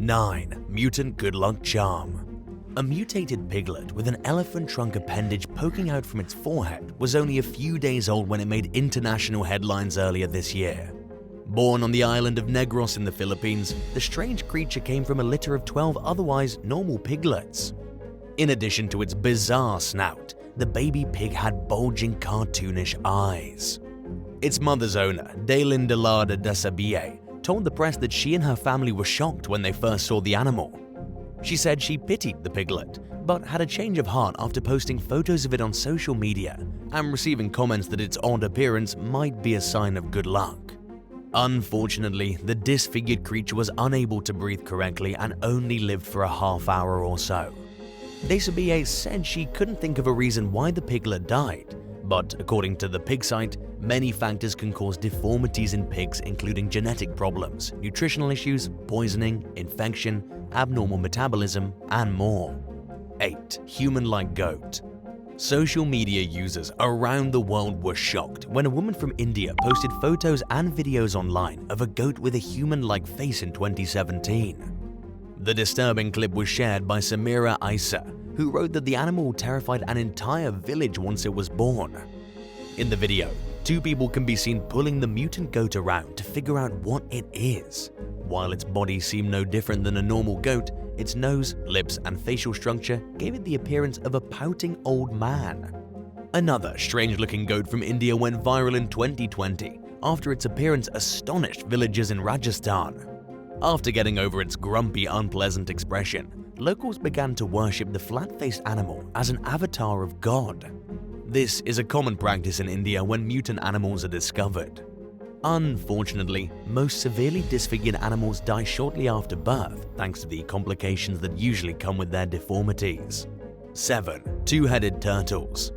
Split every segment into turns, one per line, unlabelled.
9. Mutant good luck charm. A mutated piglet with an elephant trunk appendage poking out from its forehead was only a few days old when it made international headlines earlier this year. Born on the island of Negros in the Philippines, the strange creature came from a litter of 12 otherwise normal piglets. In addition to its bizarre snout, the baby pig had bulging cartoonish eyes. Its mother's owner, DELUGE told the press that she and her family were shocked when they first saw the animal. She said she pitied the piglet, but had a change of heart after posting photos of it on social media and receiving comments that its odd appearance might be a sign of good luck. Unfortunately, the disfigured creature was unable to breathe correctly and only lived for a half hour or so. DELUGE said she couldn't think of a reason why the piglet died, but according to the pig site, many factors can cause deformities in pigs, including genetic problems, nutritional issues, poisoning, infection, abnormal metabolism, and more. 8. Human-like goat. Social media users around the world were shocked when a woman from India posted photos and videos online of a goat with a human-like face in 2017. The disturbing clip was shared by Samira Isa, who wrote that the animal terrified an entire village once it was born. In the video, two people can be seen pulling the mutant goat around to figure out what it is. While its body seemed no different than a normal goat, its nose, lips, and facial structure gave it the appearance of a pouting old man. Another strange-looking goat from India went viral in 2020 after its appearance astonished villagers in Rajasthan. After getting over its grumpy, unpleasant expression, locals began to worship the flat-faced animal as an avatar of God. This is a common practice in India when mutant animals are discovered. Unfortunately, most severely disfigured animals die shortly after birth thanks to the complications that usually come with their deformities. 7. Two-headed turtles.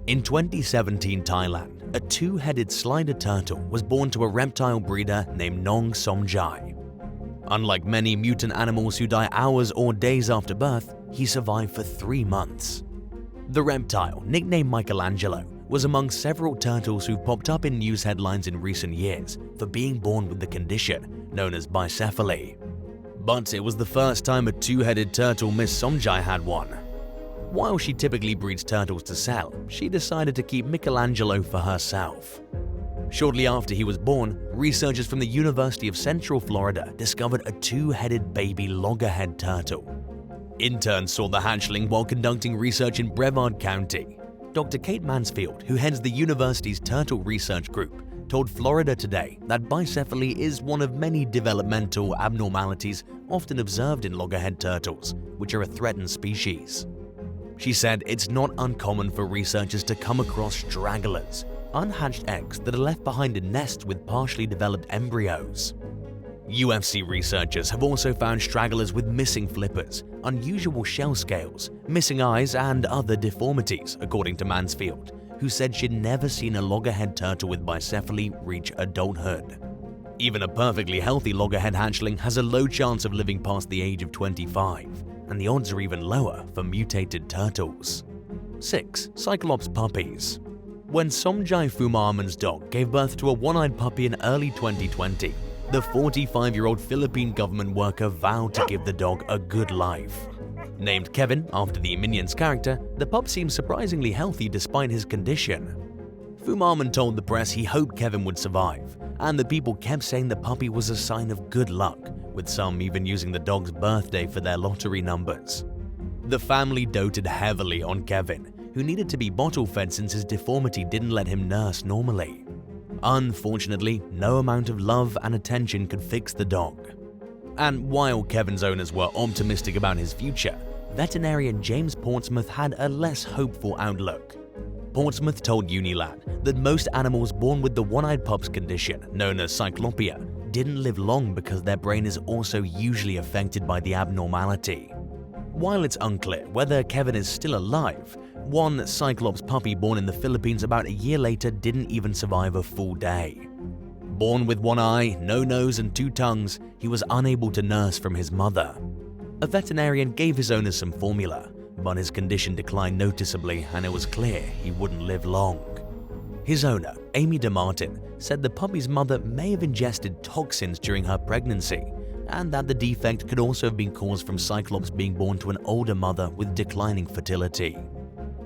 In 2017 Thailand, a two-headed slider turtle was born to a reptile breeder named Nong Somjai. Unlike many mutant animals who die hours or days after birth, he survived for 3 months. The reptile, nicknamed Michelangelo, was among several turtles who've popped up in news headlines in recent years for being born with the condition known as bicephaly. But it was the first time a two-headed turtle Miss Somjai had one. While she typically breeds turtles to sell, she decided to keep Michelangelo for herself. Shortly after he was born, researchers from the University of Central Florida discovered a two-headed baby loggerhead turtle. Interns saw the hatchling while conducting research in Brevard County. Dr. Kate Mansfield, who heads the university's turtle research group, told Florida Today that bicephaly is one of many developmental abnormalities often observed in loggerhead turtles, which are a threatened species. She said it's not uncommon for researchers to come across stragglers, unhatched eggs that are left behind in nests with partially developed embryos. UFC researchers have also found stragglers with missing flippers, unusual shell scales, missing eyes, and other deformities, according to Mansfield, who said she'd never seen a loggerhead turtle with bicephaly reach adulthood. Even a perfectly healthy loggerhead hatchling has a low chance of living past the age of 25, and the odds are even lower for mutated turtles. 6. Cyclops puppies. When Somjai Fumarman's dog gave birth to a one-eyed puppy in early 2020, the 45-year-old Philippine government worker vowed to give the dog a good life. Named Kevin after the Minion's character, the pup seemed surprisingly healthy despite his condition. Fumarman told the press he hoped Kevin would survive, and the people kept saying the puppy was a sign of good luck, with some even using the dog's birthday for their lottery numbers. The family doted heavily on Kevin, who needed to be bottle-fed since his deformity didn't let him nurse normally. Unfortunately, no amount of love and attention could fix the dog. And while Kevin's owners were optimistic about his future, veterinarian James Portsmouth had a less hopeful outlook. Portsmouth told Unilad that most animals born with the one-eyed pup's condition, known as cyclopia, didn't live long because their brain is also usually affected by the abnormality. While it's unclear whether Kevin is still alive, one Cyclops puppy born in the Philippines about a year later didn't even survive a full day. Born with one eye, no nose, and 2 tongues, he was unable to nurse from his mother. A veterinarian gave his owner some formula, but his condition declined noticeably and it was clear he wouldn't live long. His owner, Amy DeMartin, said the puppy's mother may have ingested toxins during her pregnancy, and that the defect could also have been caused from Cyclops being born to an older mother with declining fertility.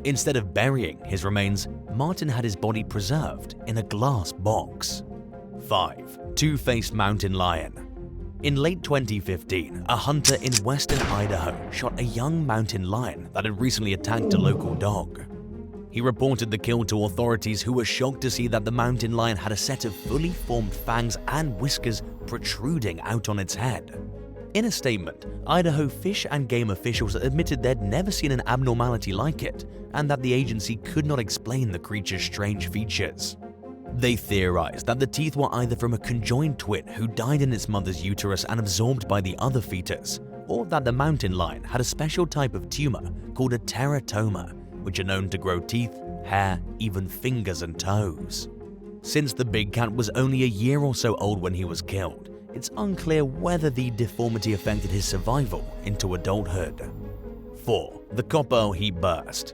Instead of burying his remains, Martin had his body preserved in a glass box. 5. Two-faced mountain lion. In late 2015, a hunter in western Idaho shot a young mountain lion that had recently attacked a local dog. He reported the kill to authorities, who were shocked to see that the mountain lion had a set of fully formed fangs and whiskers protruding out on its head. In a statement, Idaho Fish and Game officials admitted they'd never seen an abnormality like it, and that the agency could not explain the creature's strange features. They theorized that the teeth were either from a conjoined twin who died in its mother's uterus and absorbed by the other fetus, or that the mountain lion had a special type of tumor called a teratoma, which are known to grow teeth, hair, even fingers and toes. Since the big cat was only a year or so old when he was killed, it's unclear whether the deformity affected his survival into adulthood. 4. The KOPPERL heat burst.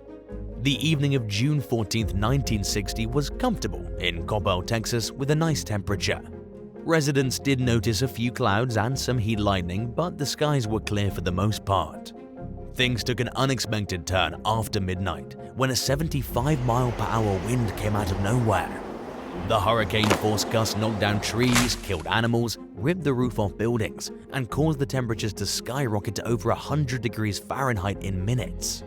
The evening of June 14, 1960 was comfortable in KOPPERL, Texas, with a nice temperature. Residents did notice a few clouds and some heat lightning, but the skies were clear for the most part. Things took an unexpected turn after midnight when a 75-mile-per-hour wind came out of nowhere. The hurricane-force gusts knocked down trees, killed animals, ripped the roof off buildings, and caused the temperatures to skyrocket to over 100 degrees Fahrenheit in minutes.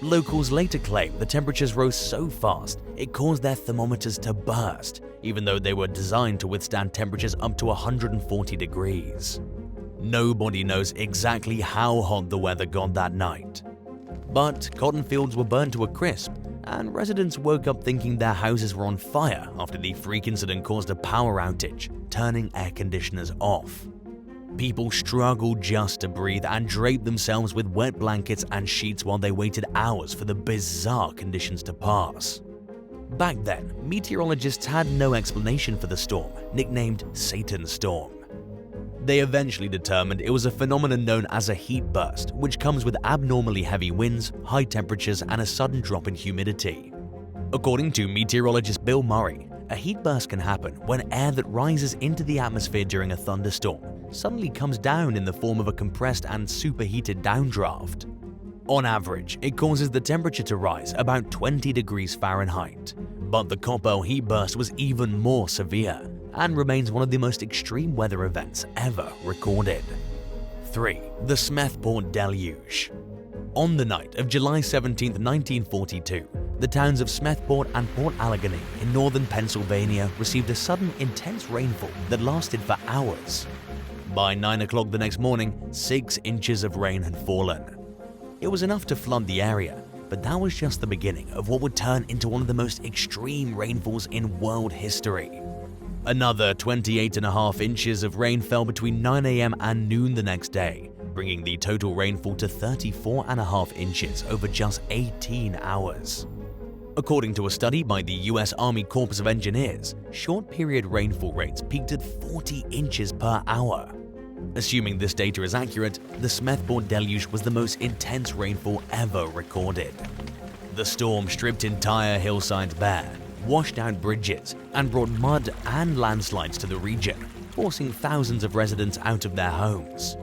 Locals later claimed the temperatures rose so fast it caused their thermometers to burst, even though they were designed to withstand temperatures up to 140 degrees. Nobody knows exactly how hot the weather got that night. But cotton fields were burned to a crisp, and residents woke up thinking their houses were on fire after the freak incident caused a power outage, turning air conditioners off. People struggled just to breathe and draped themselves with wet blankets and sheets while they waited hours for the bizarre conditions to pass. Back then, meteorologists had no explanation for the storm, nicknamed Satan's Storm. They eventually determined it was a phenomenon known as a heat burst, which comes with abnormally heavy winds, high temperatures, and a sudden drop in humidity. According to meteorologist Bill Murray, a heat burst can happen when air that rises into the atmosphere during a thunderstorm suddenly comes down in the form of a compressed and superheated downdraft. On average, it causes the temperature to rise about 20 degrees Fahrenheit, but the KOPPERL heat burst was even more severe and remains one of the most extreme weather events ever recorded. 3. The SMETHPORT Deluge. On the night of July 17, 1942, the towns of SMETHPORT and Port Allegany in northern Pennsylvania received a sudden intense rainfall that lasted for hours. By 9 o'clock the next morning, 6 inches of rain had fallen. It was enough to flood the area, but that was just the beginning of what would turn into one of the most extreme rainfalls in world history. Another 28.5 inches of rain fell between 9 a.m. and noon the next day, bringing the total rainfall to 34.5 inches over just 18 hours. According to a study by the US Army Corps of Engineers, short-period rainfall rates peaked at 40 inches per hour. Assuming this data is accurate, the SMETHPORT Deluge was the most intense rainfall ever recorded. The storm stripped entire hillsides bare, washed out bridges, and brought mud and landslides to the region, forcing thousands of residents out of their homes.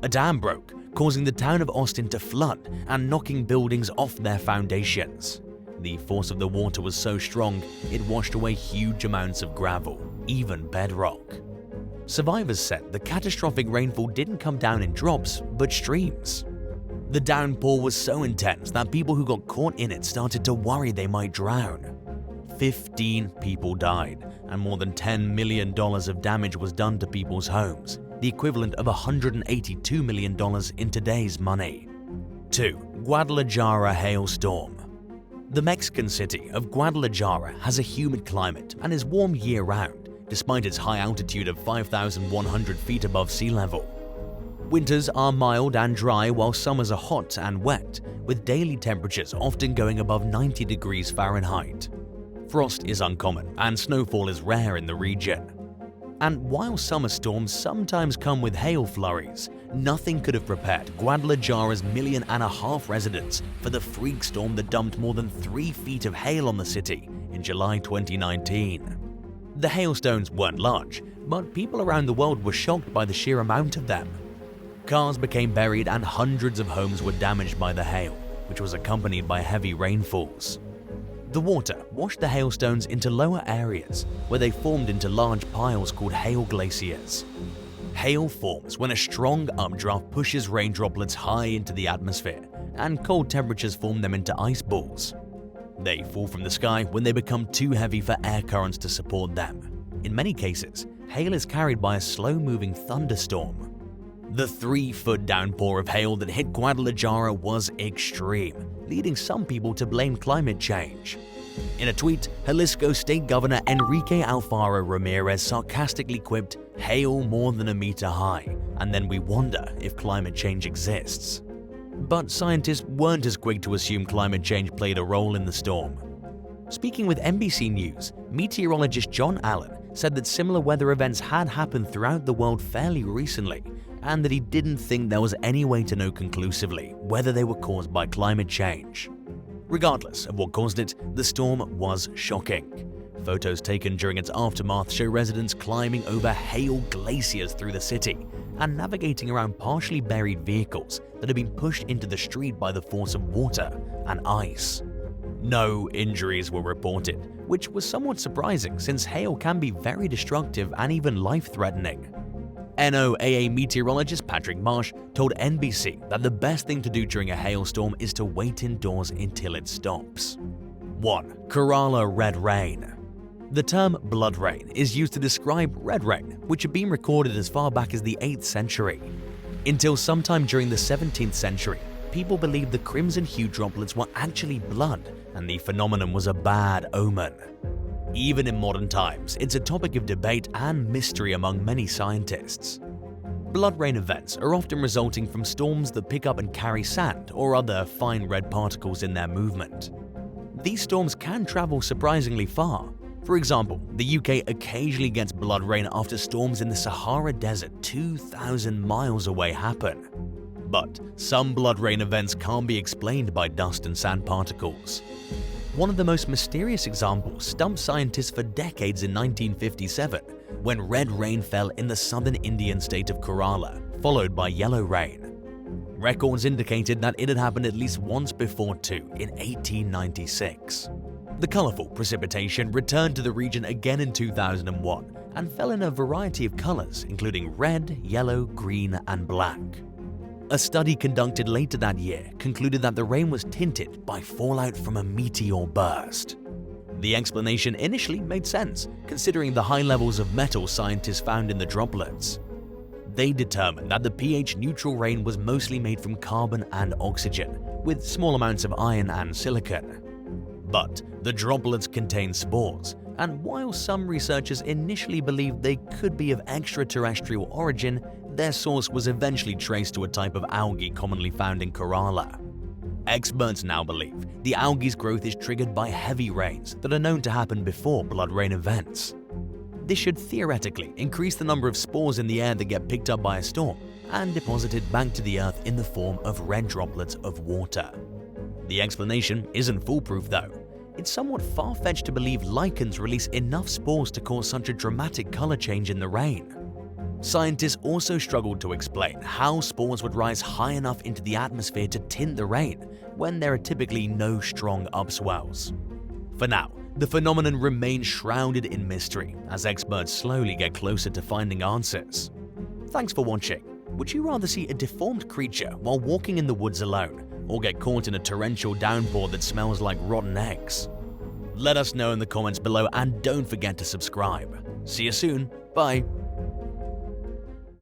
A dam broke, causing the town of Austin to flood and knocking buildings off their foundations. The force of the water was so strong, it washed away huge amounts of gravel, even bedrock. Survivors said the catastrophic rainfall didn't come down in drops, but streams. The downpour was so intense that people who got caught in it started to worry they might drown. 15 people died, and more than $10 million of damage was done to people's homes, the equivalent of $182 million in today's money. 2. Guadalajara hailstorm. The Mexican city of Guadalajara has a humid climate and is warm year-round, despite its high altitude of 5,100 feet above sea level. Winters are mild and dry while summers are hot and wet, with daily temperatures often going above 90 degrees Fahrenheit. Frost is uncommon and snowfall is rare in the region. And while summer storms sometimes come with hail flurries, nothing could have prepared Guadalajara's 1.5 million residents for the freak storm that dumped more than 3 feet of hail on the city in July 2019. The hailstones weren't large, but people around the world were shocked by the sheer amount of them. Cars became buried and hundreds of homes were damaged by the hail, which was accompanied by heavy rainfalls. The water washed the hailstones into lower areas, where they formed into large piles called hail glaciers. Hail forms when a strong updraft pushes rain droplets high into the atmosphere, and cold temperatures form them into ice balls. They fall from the sky when they become too heavy for air currents to support them. In many cases, hail is carried by a slow-moving thunderstorm. The 3-foot downpour of hail that hit Guadalajara was extreme, leading some people to blame climate change. In a tweet, Jalisco State Governor Enrique Alfaro Ramirez sarcastically quipped, "Hail more than a meter high, and then we wonder if climate change exists." But scientists weren't as quick to assume climate change played a role in the storm. Speaking with NBC News, meteorologist John Allen said that similar weather events had happened throughout the world fairly recently, and that he didn't think there was any way to know conclusively whether they were caused by climate change. Regardless of what caused it, the storm was shocking. Photos taken during its aftermath show residents climbing over hail glaciers through the city and navigating around partially buried vehicles that had been pushed into the street by the force of water and ice. No injuries were reported, which was somewhat surprising since hail can be very destructive and even life-threatening. NOAA meteorologist Patrick Marsh told NBC that the best thing to do during a hailstorm is to wait indoors until it stops. 1. Kerala red rain. The term blood rain is used to describe red rain, which had been recorded as far back as the 8th century. Until sometime during the 17th century, people believed the crimson-hued droplets were actually blood, and the phenomenon was a bad omen. Even in modern times, it's a topic of debate and mystery among many scientists. Blood rain events are often resulting from storms that pick up and carry sand or other fine red particles in their movement. These storms can travel surprisingly far. For example, the UK occasionally gets blood rain after storms in the Sahara Desert 2,000 miles away happen. But some blood rain events can't be explained by dust and sand particles. One of the most mysterious examples stumped scientists for decades in 1957, when red rain fell in the southern Indian state of Kerala, followed by yellow rain. Records indicated that it had happened at least once before too, in 1896. The colorful precipitation returned to the region again in 2001 and fell in a variety of colors, including red, yellow, green, and black. A study conducted later that year concluded that the rain was tinted by fallout from a meteor burst. The explanation initially made sense, considering the high levels of metal scientists found in the droplets. They determined that the pH-neutral rain was mostly made from carbon and oxygen, with small amounts of iron and silicon. But the droplets contain spores, and while some researchers initially believed they could be of extraterrestrial origin, their source was eventually traced to a type of algae commonly found in Kerala. Experts now believe the algae's growth is triggered by heavy rains that are known to happen before blood rain events. This should theoretically increase the number of spores in the air that get picked up by a storm and deposited back to the earth in the form of red droplets of water. The explanation isn't foolproof though. It's somewhat far-fetched to believe lichens release enough spores to cause such a dramatic color change in the rain. Scientists also struggled to explain how spores would rise high enough into the atmosphere to tint the rain when there are typically no strong upswells. For now, the phenomenon remains shrouded in mystery as experts slowly get closer to finding answers. Thanks for watching. Would you rather see a deformed creature while walking in the woods alone, or get caught in a torrential downpour that smells like rotten eggs? Let us know in the comments below and don't forget to subscribe. See you soon. Bye.